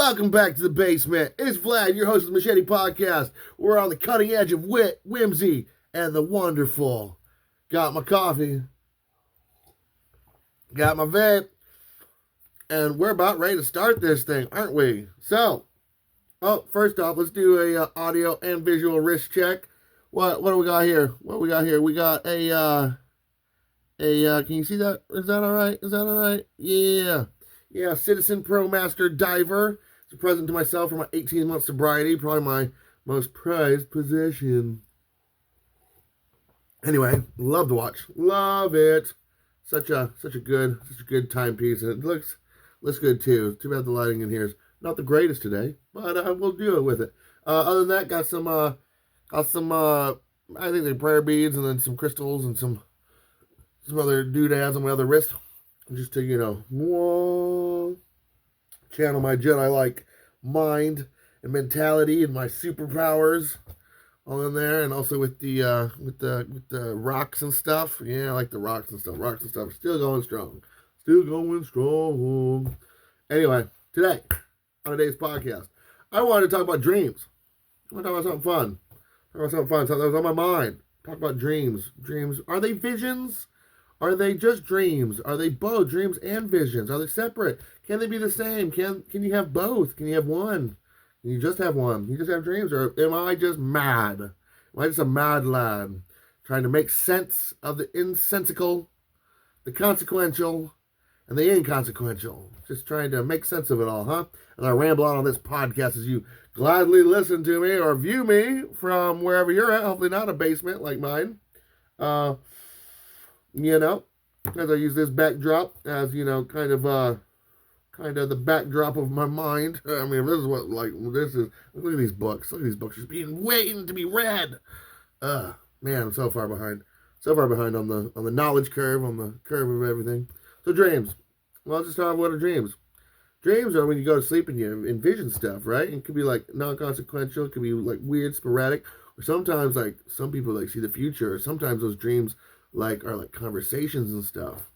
Welcome back to the basement. It's Vlad, your host of the Machete Podcast. We're on the cutting edge of wit, whimsy, and the wonderful. Got my coffee, got my vape, and we're about ready to start this thing, aren't we? So, first off, let's do a audio and visual wrist check. What do we got here? We got a can you see that? Is that all right? Yeah, Citizen Pro Master Diver. It's a present to myself for my 18-month sobriety. Probably my most prized possession. Anyway, love to watch. Love it. Such a good timepiece. And it looks good too. Too bad the lighting in here is not the greatest today, but we'll do it with it. Other than that, got some I think they're prayer beads and then some crystals and some other doodads on my other wrist. Just to, channel my Jedi-like mind and mentality and my superpowers all in there, and also with the rocks and stuff. Yeah, I like the rocks and stuff. Rocks and stuff. Still going strong. Anyway, today on today's podcast, I wanted to talk about dreams. I want to talk about something fun. Something that was on my mind. Talk about dreams. Dreams, are they visions? Are they just dreams? Are they both dreams and visions? Are they separate? Can they be the same? Can you have both? Can you have one? Can you just have one? Can you just have dreams? Or am I just mad? Am I just a mad lad trying to make sense of the insensical, the consequential, and the inconsequential? Just trying to make sense of it all, huh? As I ramble on this podcast as you gladly listen to me or view me from wherever you're at, hopefully not a basement like mine. As I use this backdrop as, kind of the backdrop of my mind. I mean, this is look at these books. Look at these books just waiting to be read. Man, I'm so far behind. On the knowledge curve, on the curve of everything. So dreams. Well, let's just talk about what are dreams. Dreams are when you go to sleep and you envision stuff, right? It could be like non-consequential. It could be like weird, sporadic. Or sometimes like some people like see the future. Or sometimes those dreams are like conversations and stuff.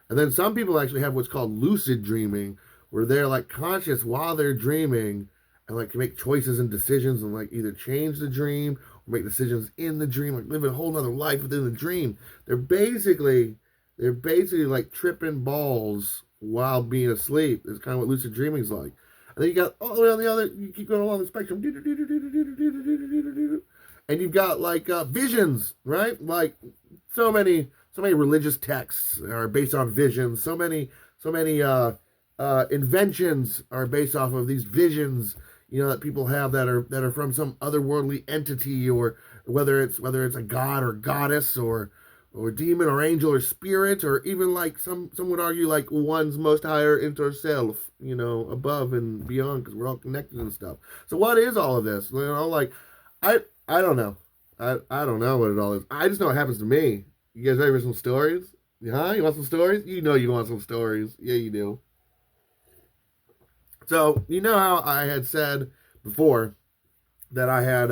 And then some people actually have what's called lucid dreaming, where they're like conscious while they're dreaming and like can make choices and decisions and like either change the dream or make decisions in the dream, like live a whole nother life within the dream. They're basically like tripping balls while being asleep. It's kind of what lucid dreaming is like. And then you got all the way on the other, you keep going along the spectrum, and you've got like visions, right? Like so many religious texts are based on visions. So many inventions are based off of these visions, that people have that are from some otherworldly entity, or whether it's a god or goddess or demon or angel or spirit, or even like some would argue like one's most higher inner self, above and beyond, because we're all connected and stuff. So what is all of this? I don't know. I don't know what it all is. I just know it happens to me. You guys ready for some stories? Huh? You want some stories? You know you want some stories. Yeah, you do. So, you know how I had said before that I had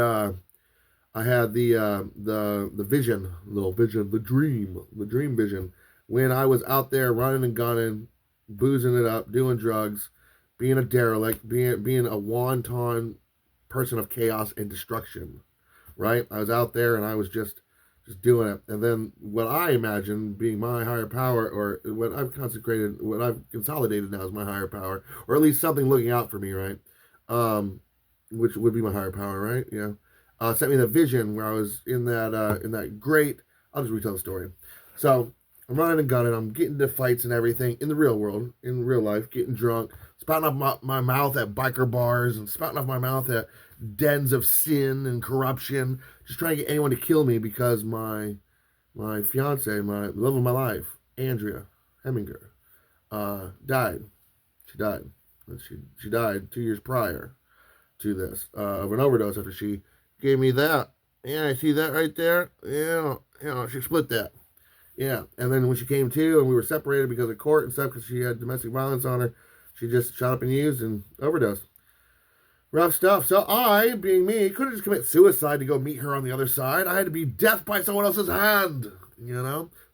the vision, the dream vision, when I was out there running and gunning, boozing it up, doing drugs, being a derelict, being a wanton person of chaos and destruction. Right? I was out there and I was just doing it. And then what I imagine being my higher power, or what I've consolidated now as my higher power, or at least something looking out for me, right? Which would be my higher power, right? Yeah. Sent me the vision where I was in that great, I'll just retell the story. So I'm running and gunning, I'm getting into fights and everything in the real world, in real life, getting drunk, spouting off my mouth at biker bars and spouting off my mouth at dens of sin and corruption, just trying to get anyone to kill me because my fiance, my love of my life, Andrea Heminger, died. She died. She died 2 years prior to this of an overdose after she gave me that. Yeah, I see that right there. Yeah, she split that. Yeah, and then when she came to and we were separated because of court and stuff because she had domestic violence on her, she just shot up and used and overdosed. Rough stuff. So I, being me, couldn't just commit suicide to go meet her on the other side. I had to be death by someone else's hand.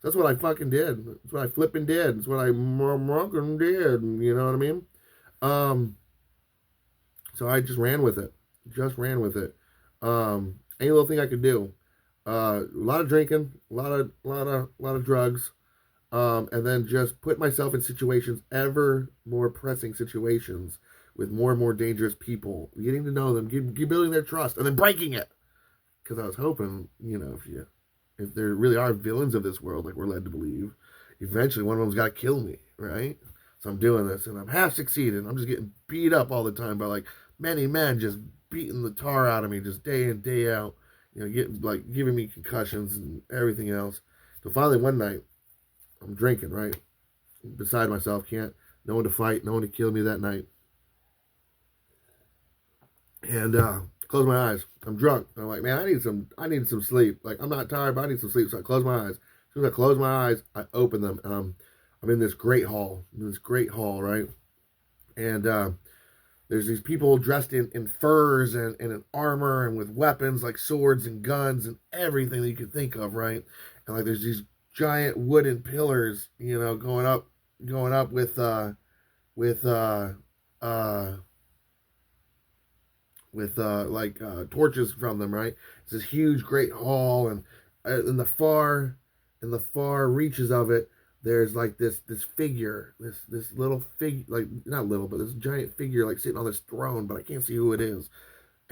That's what I fucking did. That's what I flipping did. That's what I did. You know what I mean? So I just ran with it. Any little thing I could do. A lot of drinking, a lot of drugs, and then just put myself in situations, ever more pressing situations, with more and more dangerous people, getting to know them, building their trust, and then breaking it. Because I was hoping, if there really are villains of this world, like we're led to believe, eventually one of them's got to kill me, right? So I'm doing this, and I'm half succeeding. I'm just getting beat up all the time by like many men, just beating the tar out of me, just day in day out. Getting like giving me concussions and everything else. So finally one night, I'm drinking, right? Beside myself, no one to fight, no one to kill me that night. And close my eyes. I'm drunk. I'm like, man, I need some sleep. Like, I'm not tired, but I need some sleep. So I close my eyes. As soon as I close my eyes, I open them, and I'm in this great hall. Right? And there's these people dressed in furs and in armor and with weapons like swords and guns and everything that you could think of, right? And like there's these giant wooden pillars, going up with torches from them, right? It's this huge, great hall, and in the far reaches of it, there's like this figure, this little figure, like not little, but this giant figure, like sitting on this throne, but I can't see who it is.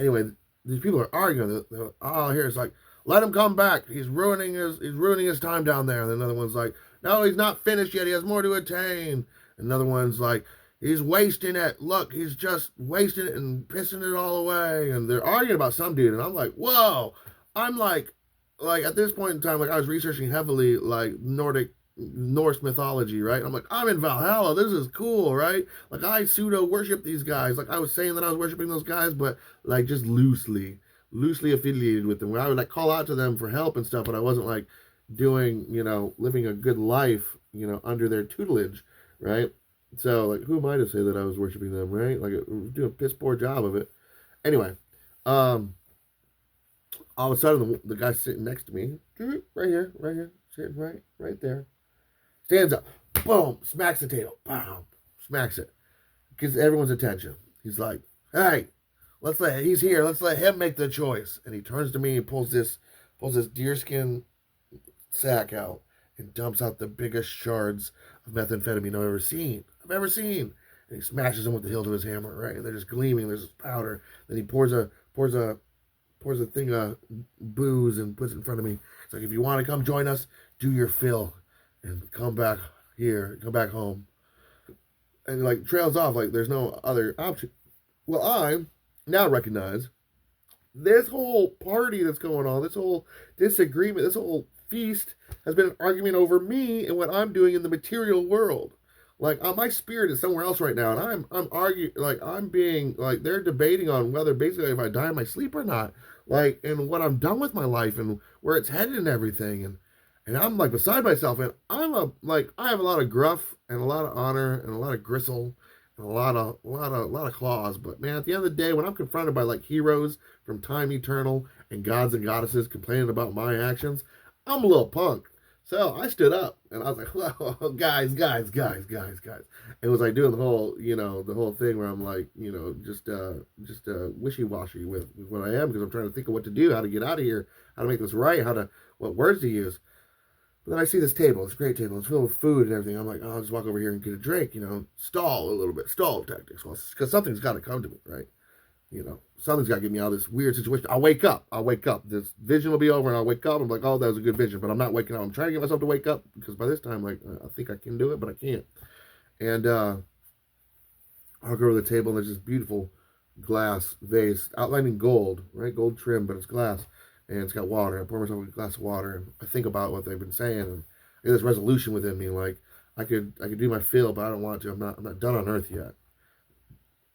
Anyway, these people are arguing. All here it's like, let him come back. He's ruining his time down there. And another one's like, no, he's not finished yet. He has more to attain. Another one's like, he's wasting it. Look, he's just wasting it and pissing it all away. And they're arguing about some dude. And I'm like, whoa. I'm like at this point in time, like I was researching heavily like Norse mythology, right? I'm like, I'm in Valhalla. This is cool, right? Like I pseudo worship these guys. Like I was saying that I was worshiping those guys, but like just loosely affiliated with them. Where I would like call out to them for help and stuff, but I wasn't like doing, living a good life, under their tutelage, right? So, like, who am I to say that I was worshiping them, right? Like, doing a piss poor job of it. Anyway, all of a sudden, the guy sitting next to me, right here, sitting right there, stands up, boom, smacks the table, boom, smacks it, gets everyone's attention. He's like, hey, he's here, let's let him make the choice. And he turns to me and pulls this deerskin sack out and dumps out the biggest shards of methamphetamine I've ever seen. And he smashes them with the hilt of his hammer, right? And they're just gleaming. There's powder. Then he pours a thing of booze and puts it in front of me. It's like, if you want to come join us, do your fill and come back home. And like trails off like there's no other option. Well, I now recognize this whole party that's going on, this whole disagreement, this whole feast has been an argument over me and what I'm doing in the material world. Like my spirit is somewhere else right now, and I'm arguing, like I'm being like they're debating on whether basically if I die in my sleep or not, like and what I'm done with my life and where it's headed and everything, and I'm like beside myself, and I have a lot of gruff and a lot of honor and a lot of gristle and a lot of claws, but man, at the end of the day, when I'm confronted by like heroes from time eternal and gods and goddesses complaining about my actions, I'm a little punk. So I stood up and I was like, "Whoa, guys. And it was like doing the whole thing where I'm like, just wishy-washy with what I am because I'm trying to think of what to do, how to get out of here, how to make this right, what words to use. But then I see this great table, it's filled with food and everything. I'm like, oh, I'll just walk over here and get a drink, stall a little bit, stall tactics, because something's got to come to me, right? Something's got to get me out of this weird situation. I'll wake up. This vision will be over, and I'll wake up. I'm like, oh, that was a good vision, but I'm not waking up. I'm trying to get myself to wake up because by this time, like, I think I can do it, but I can't. And I'll go to the table, and there's this beautiful glass vase outlining gold, right? Gold trim, but it's glass, and it's got water. I pour myself a glass of water, and I think about what they've been saying, and I get this resolution within me, like I could do my fill, but I don't want to. I'm not done on Earth yet.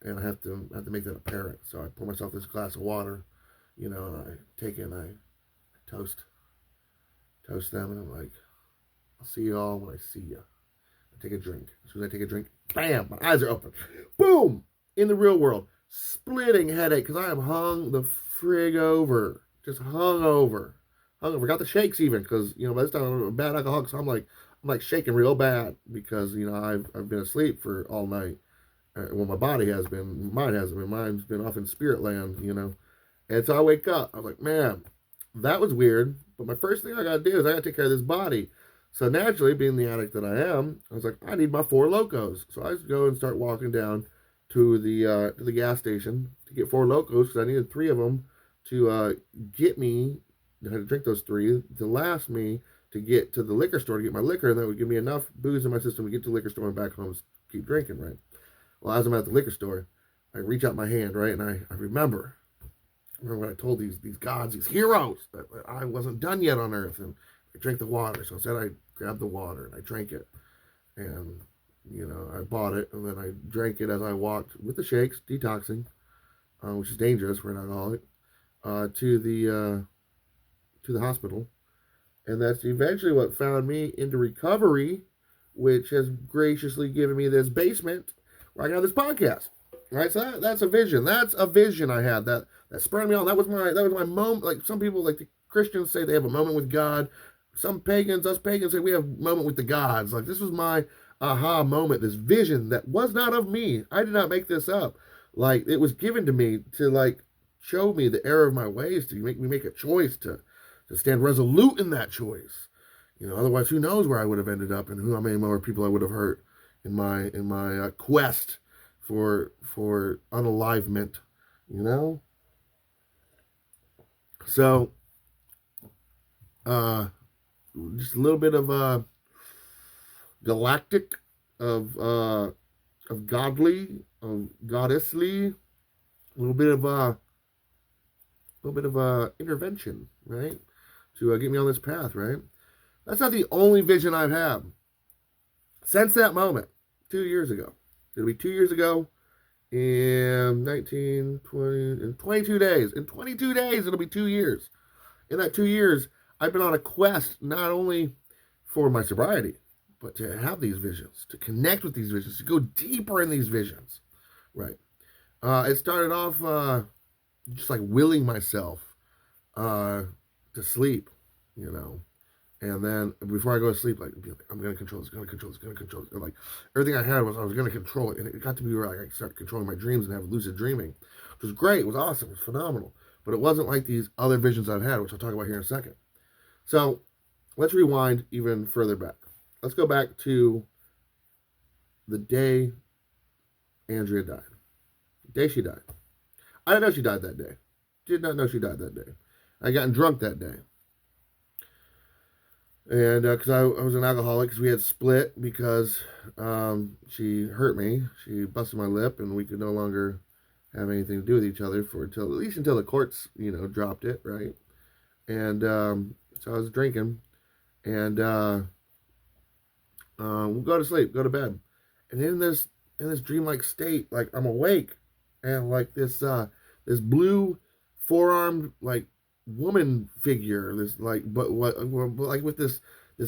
And I have to make that apparent. So I pour myself this glass of water, and I take it and I toast them, and I'm like, I'll see you all when I see you. I take a drink. As soon as I take a drink, bam, my eyes are open. Boom! In the real world, splitting headache because I am hung the frig over. Just hung over. Got the shakes even because, by this time I'm a bad alcoholic, so I'm like shaking real bad because, I've been asleep for all night. Well, my body has been. Mine hasn't been. Mine's been off in spirit land, And so I wake up. I was like, man, that was weird. But my first thing I got to do is I got to take care of this body. So naturally, being the addict that I am, I was like, I need my Four Locos. So I just go and start walking down to the gas station to get Four Locos because I needed three of them to get me. I had to drink those three to last me to get to the liquor store to get my liquor, and that would give me enough booze in my system to get to the liquor store and back home and keep drinking, right? Well, as I'm at the liquor store, I reach out my hand, right, and I remember when I told these gods, these heroes, that I wasn't done yet on earth, and I drank the water. So instead, I grabbed the water and I drank it, and I bought it, and then I drank it as I walked with the shakes, detoxing, which is dangerous for an alcoholic, to the hospital, and that's eventually what found me into recovery, which has graciously given me this basement where I got this podcast. Right, so that's a vision. That's a vision I had that spurred me on. That was my moment. Like some people, like the Christians say, they have a moment with God. Some pagans, us pagans, say we have a moment with the gods. Like this was my aha moment. This vision that was not of me. I did not make this up. Like it was given to me to like show me the error of my ways, to make me make a choice, to stand resolute in that choice. Otherwise, who knows where I would have ended up and how many more people I would have hurt in my quest for unalivement, So, just a little bit of galactic, of godly, of goddessly, a little bit of intervention, right, to get me on this path, right. That's not the only vision I've had since that moment 2 years ago. It'll be 2 years ago in 19, 20, in 22 days. In 22 days, it'll be 2 years. In that 2 years, I've been on a quest not only for my sobriety, but to have these visions, to connect with these visions, to go deeper in these visions, right? It started off just like willing myself to sleep, And then before I go to sleep, like I'm gonna control this, gonna control this, gonna control this. And like everything I had was I was gonna control it, and it got to be where I started controlling my dreams and have lucid dreaming, which was great. It was awesome. It was phenomenal. But it wasn't like these other visions I've had, which I'll talk about here in a second. So let's rewind even further back. Let's go back to the day Andrea died. The day she died. I didn't know she died that day. Did not know she died that day. I gotten drunk that day. And because I was an alcoholic, because we had split because she hurt me. She busted my lip, and we could no longer have anything to do with each other at least until the courts, dropped it, right? And so I was drinking, and we'll go to sleep, go to bed, and in this dreamlike state, like I'm awake, and like this blue four-armed like woman figure, this like but like with this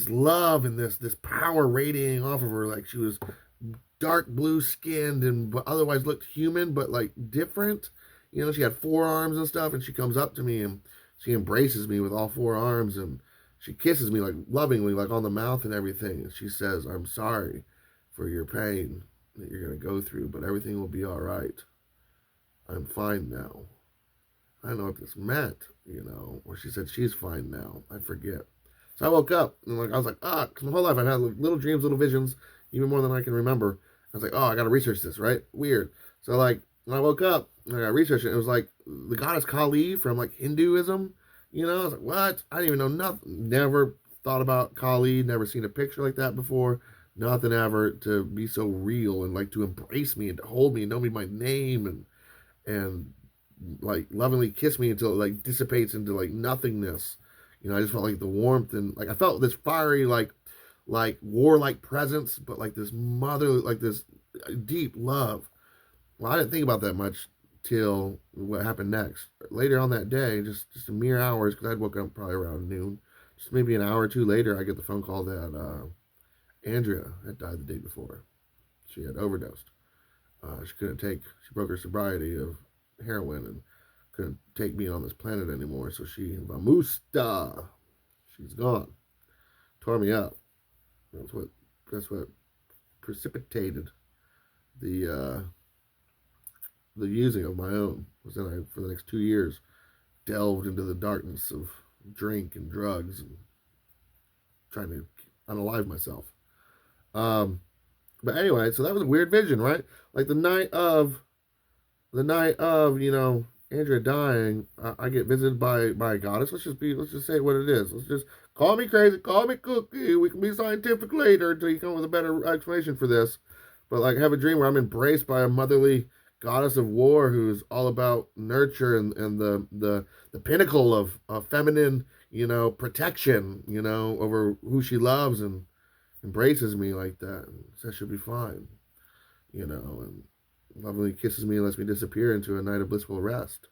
love and this power radiating off of her, like she was dark blue skinned and but otherwise looked human but like different. She had four arms and stuff, and she comes up to me and she embraces me with all four arms, and she kisses me like lovingly, like on the mouth and everything, and she says, "I'm sorry for your pain that you're going to go through, but everything will be all right. I'm fine now." I don't know what this meant, or she said she's fine now. I forget. So I woke up and I was like, because my whole life I've had little dreams, little visions, even more than I can remember. I was like, I got to research this, right? Weird. So like when I woke up, I got researched it. It was like the goddess Kali from like Hinduism. I was like, what? I didn't even know nothing. Never thought about Kali. Never seen a picture like that before. Nothing ever to be so real and like to embrace me and to hold me and know me by name and like lovingly kiss me until it like dissipates into like nothingness. I just felt like the warmth, and like I felt this fiery like warlike presence, but like this like this deep love. Well, I didn't think about that much till what happened next. Later on that day, just a mere hours, because I'd woken up probably around noon. Just maybe an hour or two later, I get the phone call that Andrea had died the day before. She had overdosed. She broke her sobriety of heroin and couldn't take me on this planet anymore. So Vamusta, she's gone. Tore me up. That's what precipitated the the using of my own. Was then I, for the next 2 years, delved into the darkness of drink and drugs and trying to unalive myself. Um, but anyway, so that was a weird vision, right? Like the night of, Andrea dying, I get visited by a goddess. Let's just say what it is. Let's just call me crazy, call me kooky. We can be scientific later until you come up with a better explanation for this. But like, I have a dream where I'm embraced by a motherly goddess of war who's all about nurture and the pinnacle of feminine, protection, over who she loves, and embraces me like that and says she'll be fine, and lovingly kisses me and lets me disappear into a night of blissful rest.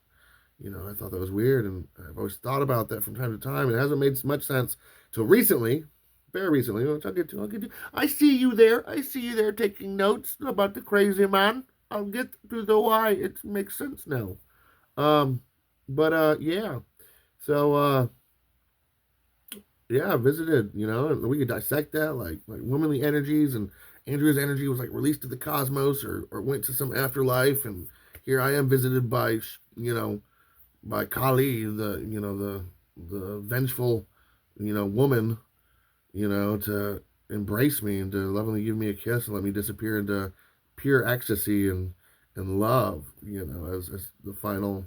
I thought that was weird, and I've always thought about that from time to time. It hasn't made much sense till recently, very recently, which I'll get to. I see you there. I see you there taking notes about the crazy man. I'll get to the why. It makes sense now. Yeah. So, yeah, I visited, and we could dissect that, like womanly energies, and Andrea's energy was like released to the cosmos, or went to some afterlife, and here I am visited by, by Kali, the vengeful, woman, to embrace me and to lovingly give me a kiss and let me disappear into pure ecstasy and love, as the final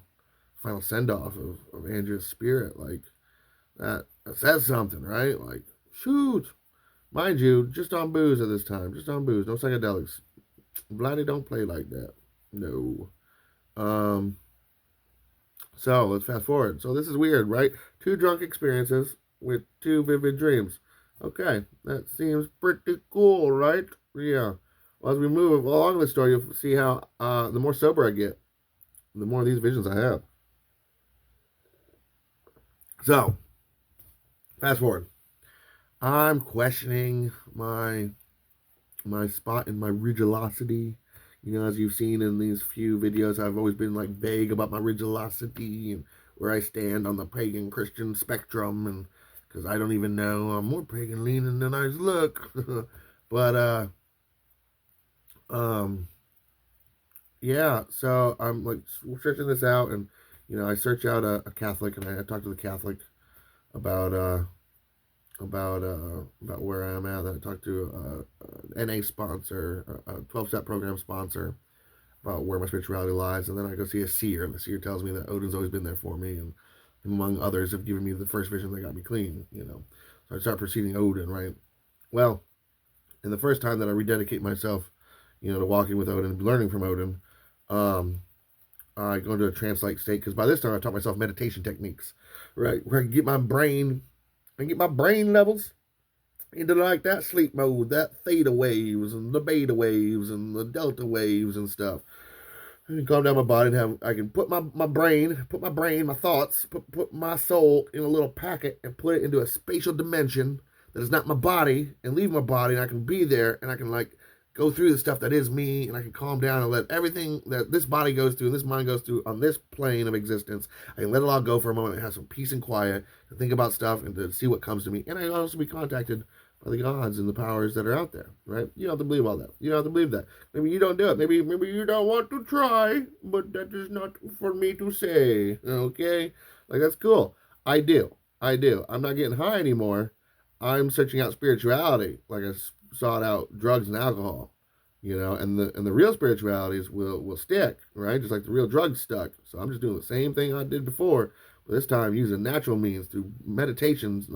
send off of Andrea's spirit. Like that says something, right? Like, shoot. Mind you, just on booze at this time. Just on booze. No psychedelics. Vladdy don't play like that. No. So let's fast forward. So this is weird, right? 2 drunk experiences with 2 vivid dreams. Okay, that seems pretty cool, right? Yeah. Well, as we move along the story, you'll see how the more sober I get, the more of these visions I have. So, fast forward. I'm questioning my spot in my religiosity. As you've seen in these few videos, I've always been like vague about my religiosity and where I stand on the pagan Christian spectrum, and because I don't even know, I'm more pagan leaning than I look. But yeah. So I'm like searching this out, and I search out a Catholic, and I talk to the Catholic about where I am at. I talked to a NA sponsor, a 12-step program sponsor, about where my spirituality lies, and then I go see a seer, and the seer tells me that Odin's always been there for me, and among others have given me the first vision that got me clean. So I start proceeding Odin, right? Well, in the first time that I rededicate myself, to walking with Odin, learning from Odin, I go into a trance-like state, because by this time I taught myself meditation techniques, right, where I can get my brain levels into like that sleep mode, that theta waves and the beta waves and the delta waves and stuff. I can calm down my body, and I can put my brain, my thoughts, put my soul in a little packet and put it into a spatial dimension that is not my body, and leave my body, and I can be there, and I can like go through the stuff that is me, and I can calm down and let everything that this body goes through and this mind goes through on this plane of existence, I can let it all go for a moment and have some peace and quiet to think about stuff and to see what comes to me. And I can also be contacted by the gods and the powers that are out there, right? You don't have to believe all that. You don't have to believe that. Maybe you don't do it. Maybe you don't want to try, but that is not for me to say, okay? Like, that's cool. I do. I'm not getting high anymore. I'm searching out spirituality, like I sought out drugs and alcohol, and the real spiritualities will stick, right? Just like the real drugs stuck. So I'm just doing the same thing I did before, but this time using natural means through meditations,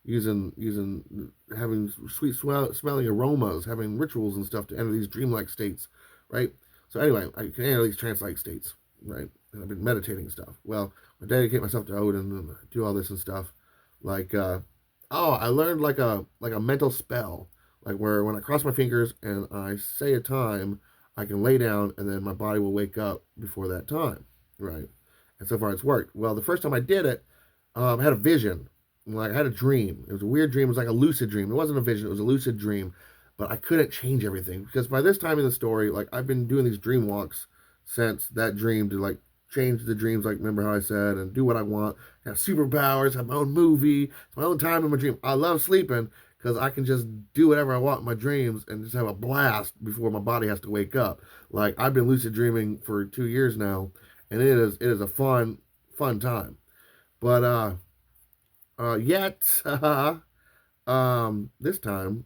using having sweet smelling aromas, having rituals and stuff to enter these dreamlike states, right? So anyway, I can enter these trance-like states, right? And I've been meditating and stuff. Well, I dedicate myself to Odin and do all this and stuff, like I learned like a mental spell, like where when I cross my fingers and I say a time, I can lay down and then my body will wake up before that time, right? And so far it's worked. Well, the first time I did it, I had a vision. Like I had a dream. It was a weird dream. It was like a lucid dream. It wasn't a vision. It was a lucid dream. But I couldn't change everything because by this time in the story, like I've been doing these dream walks since that dream to like change the dreams, like remember how I said, and do what I want, have superpowers, have my own movie, my own time in my dream. I love sleeping because I can just do whatever I want in my dreams and just have a blast before my body has to wake up. Like I've been lucid dreaming for 2 years now, and it is a fun time. But yet this time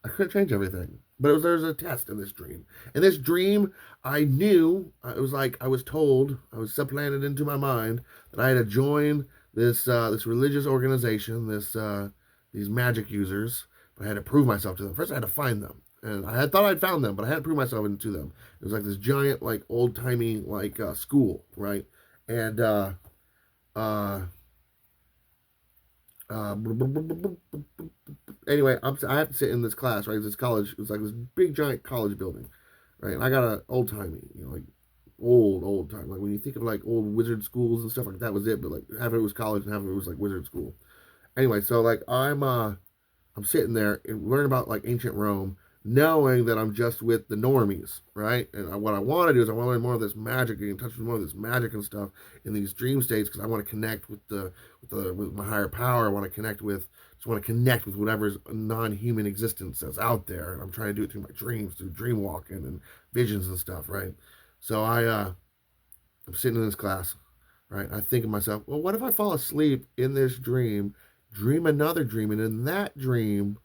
I couldn't change everything. But there was a test in this dream. In this dream, I knew it was like I was told, I was supplanted into my mind that I had to join this religious organization, these magic users. But I had to prove myself to them. First, I had to find them, and I had thought I'd found them, but I had to prove myself into them. It was like this giant, like old timey, like school, right? And uh, uh, anyway, I have to sit in this class, right? This college, it's like this big giant college building, right? And I got a old timey, like old time. Like when you think of like old wizard schools and stuff like that was it, but like half of it was college and half of it was like wizard school. Anyway, so like I'm sitting there and learning about like ancient Rome, knowing that I'm just with the normies, right? And what I want to do is I want to learn more of this magic, get in touch with more of this magic and stuff in these dream states because I want to connect with my higher power. I want to connect with just want to connect with whatever's non-human existence that's out there, and I'm trying to do it through my dreams, through dream walking and visions and stuff, right? So I'm sitting in this class, right? I think to myself, well, what if I fall asleep in this dream another dream, and in that dream,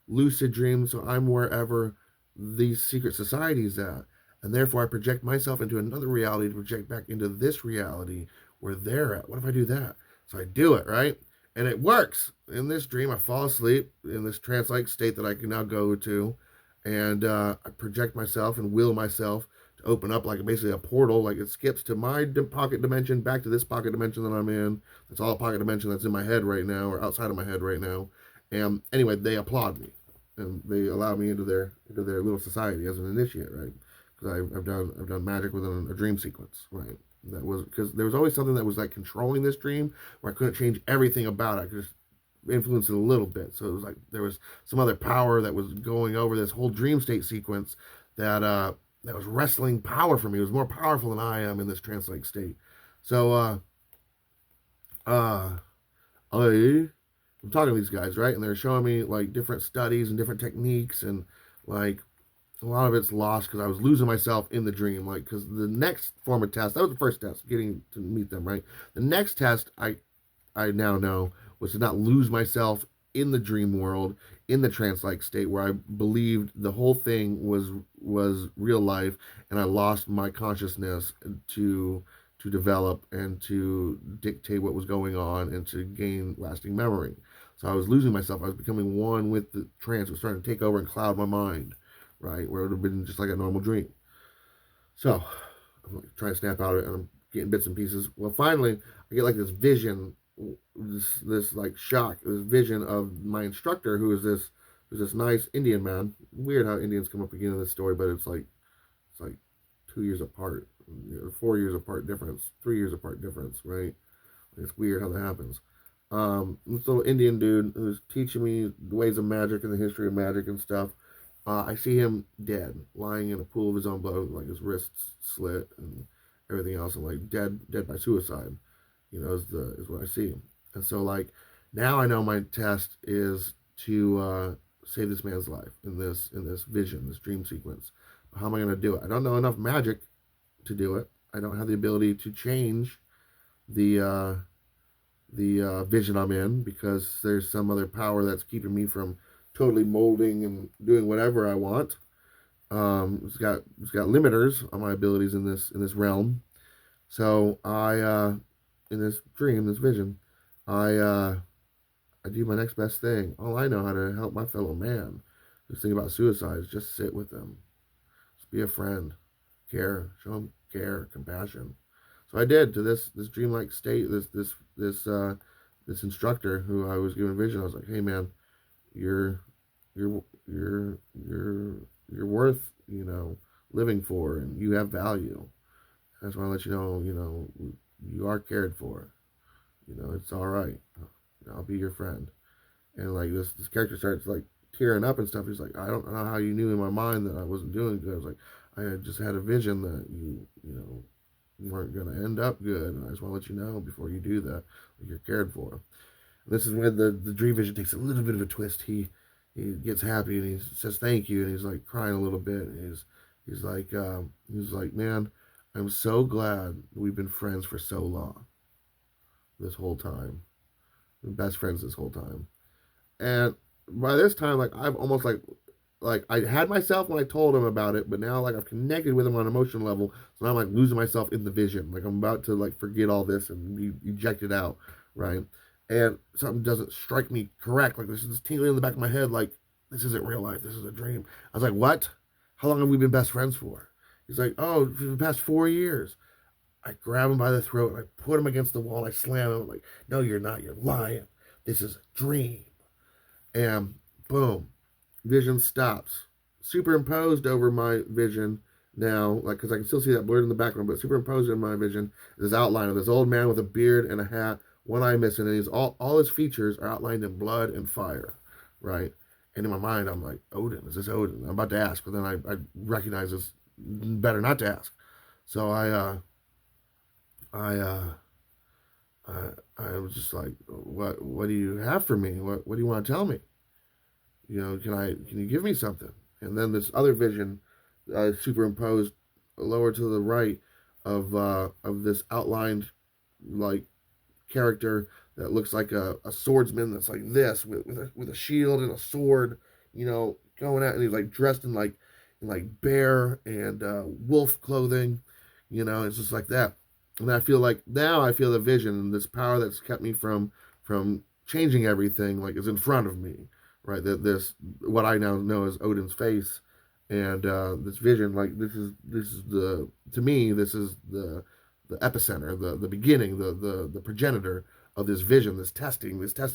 lucid dream, so I'm wherever these secret societies at, and therefore I project myself into another reality to project back into this reality where they're at. What if I do that? So I do it, right? And it works. In this dream, I fall asleep in this trance-like state that I can now go to, and I project myself and will myself to open up like basically a portal, like it skips to my pocket dimension back to this pocket dimension that I'm in. That's all a pocket dimension that's in my head right now or outside of my head right now. And anyway, they applaud me and they allow me into their little society as an initiate, right? Because I've done magic within a dream sequence, right? That was because there was always something that was like controlling this dream where I couldn't change everything about it. I could just influence it a little bit. So it was like there was some other power that was going over this whole dream state sequence that was wrestling power for me. It was more powerful than I am in this trance-like state. So uh I'm talking to these guys, right? And they're showing me like different studies and different techniques, and like a lot of it's lost because I was losing myself in the dream. Like, because the next form of test, that was the first test, getting to meet them, right? The next test I now know was to not lose myself in the dream world, in the trance-like state where I believed the whole thing was real life, and I lost my consciousness to develop and to dictate what was going on and to gain lasting memory. So I was losing myself. I was becoming one with the trance. It was starting to take over and cloud my mind, right? Where it would have been just like a normal dream. So I'm like trying to snap out of it, and I'm getting bits and pieces. Well, finally, I get like this vision, this like shock, this vision of my instructor, who's this nice Indian man. Weird how Indians come up again in this story, but it's like 2 years apart, 4 years apart difference, 3 years apart difference, right? It's weird how that happens. This little Indian dude who's teaching me the ways of magic and the history of magic and stuff. I see him dead, lying in a pool of his own blood, like his wrists slit and everything else, and like dead by suicide. Is what I see. And so like now I know my test is to save this man's life in this vision, this dream sequence. How am I going to do it? I don't know enough magic to do it. I don't have the ability to change the vision I'm in because there's some other power that's keeping me from totally molding and doing whatever I want. It's got limiters on my abilities in this realm. So in this dream, this vision, I do my next best thing. All I know how to help my fellow man who's thinking about suicide is just sit with them, just be a friend, care, show them care, compassion. So I did to this dreamlike state. This instructor who I was giving vision. I was like, hey man, you're you're you're you're you're worth living for, and you have value. I just want to let you are cared for. It's all right. I'll be your friend. And like this character starts like tearing up and stuff. He's like, I don't know how you knew in my mind that I wasn't doing good. I was like, I had just had a vision that you weren't going to end up good, and I just want to let you know before you do that, you're cared for. And this is when the dream vision takes a little bit of a twist. he gets happy and he says thank you, and he's like crying a little bit. And he's like, man, I'm so glad we've been friends for so long. This whole time, we've been best friends this whole time. And by this time, like I've almost like I had myself when I told him about it, but now like I've connected with him on an emotional level. So now I'm like losing myself in the vision. Like I'm about to like forget all this and be ejected out, right? And something doesn't strike me correct. Like there's this tingling in the back of my head, like this isn't real life. This is a dream. I was like, what? How long have we been best friends for? He's like, oh, for the past 4 years. I grab him by the throat and I put him against the wall and I slam him. I'm like, no, you're not. You're lying. This is a dream. And boom, vision stops. Superimposed over my vision now, like, because I can still see that blurred in the background, but superimposed in my vision is this outline of this old man with a beard and a hat, one eye missing, and he's all his features are outlined in blood and fire, right? And in my mind, I'm like, Odin, is this Odin? I'm about to ask, but then I recognize it's better not to ask. So I, uh, I was just like, what do you have for me? What do you want to tell me? You know, can you give me something? And then this other vision, superimposed lower to the right of this outlined like character that looks like a swordsman that's like this with a shield and a sword, you know, going out, and he's like dressed in like bear and wolf clothing, you know. It's just like that. And I feel like now I feel the vision and this power that's kept me from changing everything like is in front of me, right? That this what I now know as Odin's face, and this vision, like this is the to me this is the epicenter, the beginning, the progenitor of this vision, this test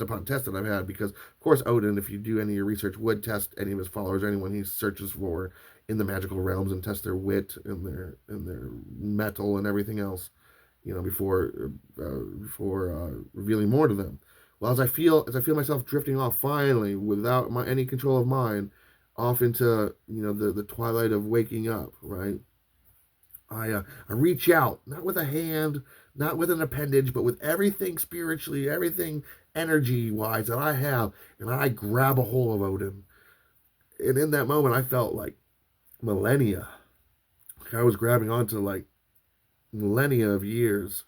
upon test that I've had. Because of course Odin, if you do any of your research, would test any of his followers, anyone he searches for in the magical realms, and test their wit and their metal and everything else, you know, before revealing more to them. Well, as I feel myself drifting off finally, without any control of mine, off into, you know, the twilight of waking up, right? I reach out, not with a hand, not with an appendage, but with everything spiritually, everything energy wise that I have, and I grab a hold of Odin. And in that moment, I felt like millennia. I was grabbing onto like millennia of years,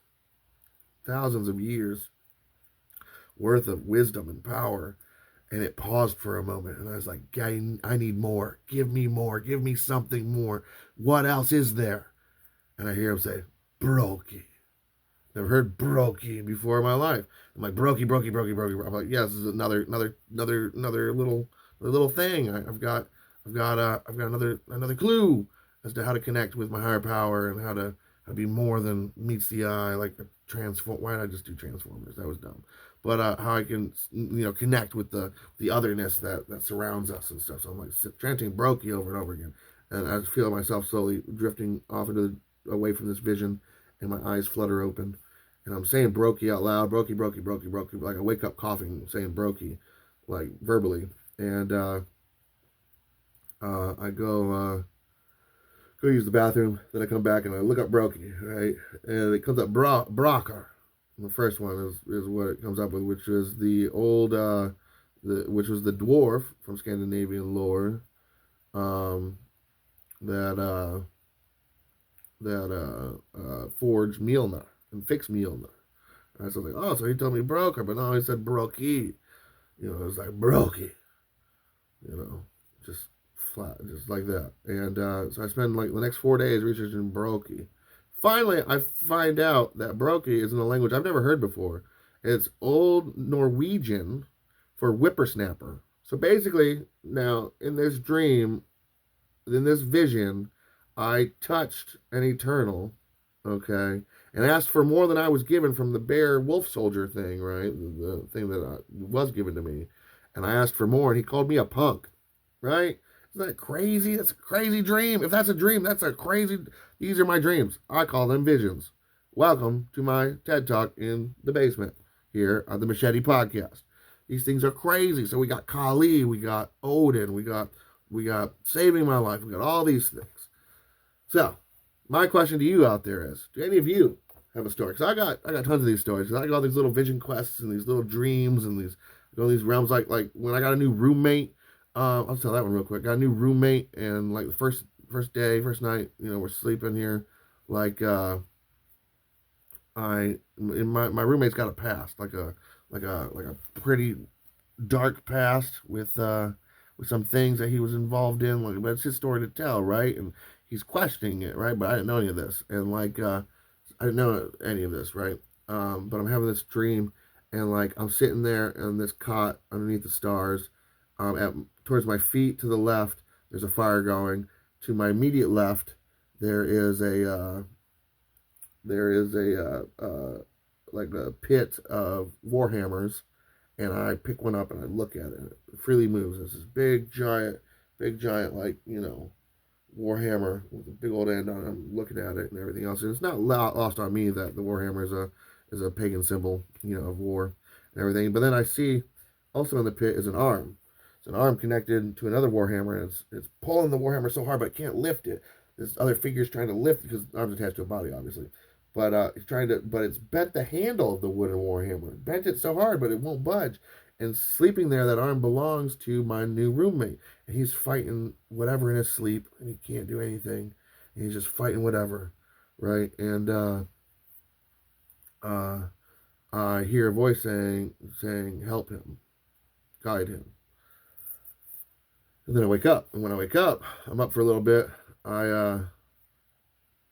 thousands of years worth of wisdom and power. And it paused for a moment, and I was like, I need more. Give me more. Give me something more. What else is there? And I hear him say, Brokey. Never heard Brokey before in my life. I'm like, Brokey, Brokey, Brokey, Brokey. I'm like, yeah, this is another little thing. I've got another clue as to how to connect with my higher power, and how to be more than meets the eye, like a transform. Why did I just do Transformers? That was dumb. But how I can, you know, connect with the otherness that surrounds us and stuff. So I'm like chanting Brokey over and over again, and I feel myself slowly drifting off into away from this vision, and my eyes flutter open, and I'm saying Brokey out loud, Brokey, Brokey, Brokey, Brokey, like I wake up coughing, saying Brokey, like verbally, and I go use the bathroom. Then I come back and I look up Brokey, right, and it comes up Brocker. The first one is what it comes up with, which is the old which was the dwarf from Scandinavian lore, that forged Mjolnir and fixed Mjolnir. And so I was like, oh, so he told me broker, but no, he said Brokey. You know, it was like Brokey. You know, just flat, just like that. And so I spend like the next 4 days researching Brokey. Finally, I find out that Brokey is in a language I've never heard before. It's Old Norwegian for whippersnapper. So basically, now in this dream, in this vision, I touched an eternal, okay, and asked for more than I was given from the bear wolf soldier thing, right? The thing that was given to me. And I asked for more, and he called me a punk, right? Isn't that crazy? That's a crazy dream. If that's a dream, that's a crazy. These are my dreams. I call them visions. Welcome to my TED Talk in the basement here on the Machete Podcast. These things are crazy. So we got Kali, we got Odin, we got saving my life, we got all these things. So my question to you out there is: do any of you have a story? Because I got tons of these stories. I got all these little vision quests and these little dreams and these realms. Like when I got a new roommate, I'll tell that one real quick. Got a new roommate, and like the first night, we're sleeping here. Like my roommate's got a past, like a pretty dark past with some things that he was involved in. Like, but it's his story to tell, right? And he's questioning it, right? But I didn't know any of this, and I didn't know any of this, right? But I'm having this dream, and like I'm sitting there on this cot underneath the stars. At towards my feet to the left, there's a fire going. To my immediate left, there is like a pit of warhammers, and I pick one up and I look at it. It freely moves. It's this big giant, like warhammer with a big old end on it. I'm looking at it and everything else. And it's not lost on me that the warhammer is a pagan symbol, of war and everything. But then I see also in the pit is an arm. It's an arm connected to another warhammer, and it's pulling the warhammer so hard, but it can't lift it. This other figure's trying to lift it because the arm's attached to a body, obviously. But it's bent the handle of the wooden warhammer. It bent it so hard, but it won't budge. And sleeping there, that arm belongs to my new roommate. And he's fighting whatever in his sleep, and he can't do anything. And he's just fighting whatever, right? And I hear a voice saying, help him, guide him. And then I wake up. And when I wake up, I'm up for a little bit. I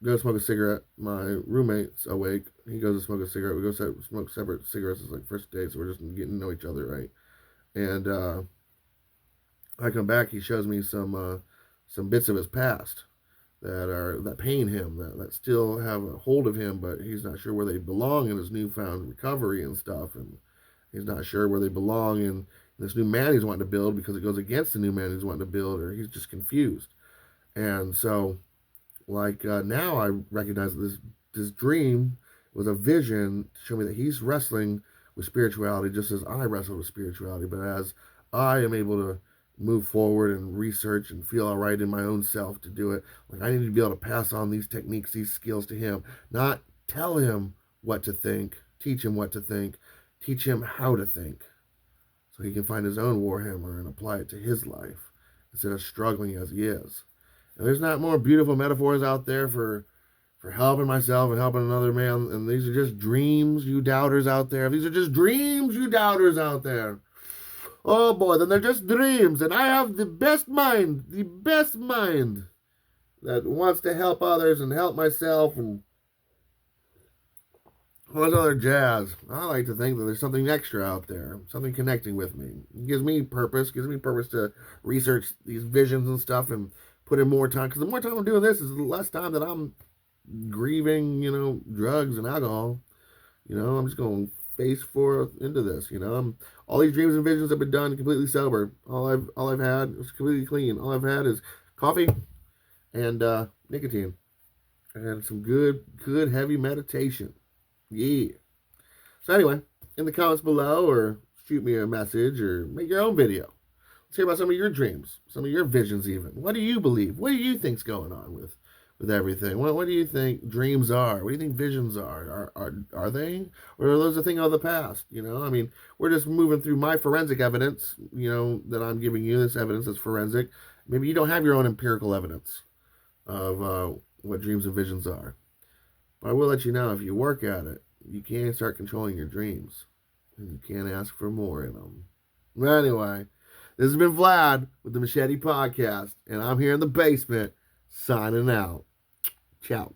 go smoke a cigarette. My roommate's awake. He goes to smoke a cigarette. We go smoke separate cigarettes. It's like first day, so we're just getting to know each other, right? And I come back. He shows me some bits of his past that pain him, that still have a hold of him, but he's not sure where they belong in his newfound recovery and stuff, and he's not sure where they belong in this new man he's wanting to build because it goes against the new man he's wanting to build, or he's just confused. And so now I recognize that this dream was a vision to show me that he's wrestling with spirituality just as I wrestle with spirituality. But as I am able to move forward and research and feel all right in my own self to do it, like I need to be able to pass on these techniques, these skills to him, not tell him what to think, teach him what to think, teach him how to think, so he can find his own warhammer and apply it to his life instead of struggling as he is. And there's not more beautiful metaphors out there for helping myself and helping another man. And these are just dreams, you doubters out there. If these are just dreams, you doubters out there, oh boy, then they're just dreams. And I have the best mind that wants to help others and help myself and all this other jazz. I like to think that there's something extra out there, something connecting with me. It gives me purpose to research these visions and stuff and put in more time. Because the more time I'm doing this, is the less time that I'm grieving, drugs and alcohol. I'm just going face forth into this. All these dreams and visions have been done completely sober. All I've had is completely clean. All I've had is coffee and nicotine and some good heavy meditation. Yeah. So anyway, in the comments below, or shoot me a message, or make your own video. Let's hear about some of your dreams, some of your visions even. What do you believe? What do you think's going on with everything? What do you think dreams are? What do you think visions are? Are they? Or are those a thing of the past? I mean, we're just moving through my forensic evidence, that I'm giving you. This evidence is forensic. Maybe you don't have your own empirical evidence of what dreams and visions are. But I will let you know, if you work at it, you can start controlling your dreams. And you can't ask for more in them. But anyway, this has been Vlad with the Machete Podcast. And I'm here in the basement, signing out. Ciao.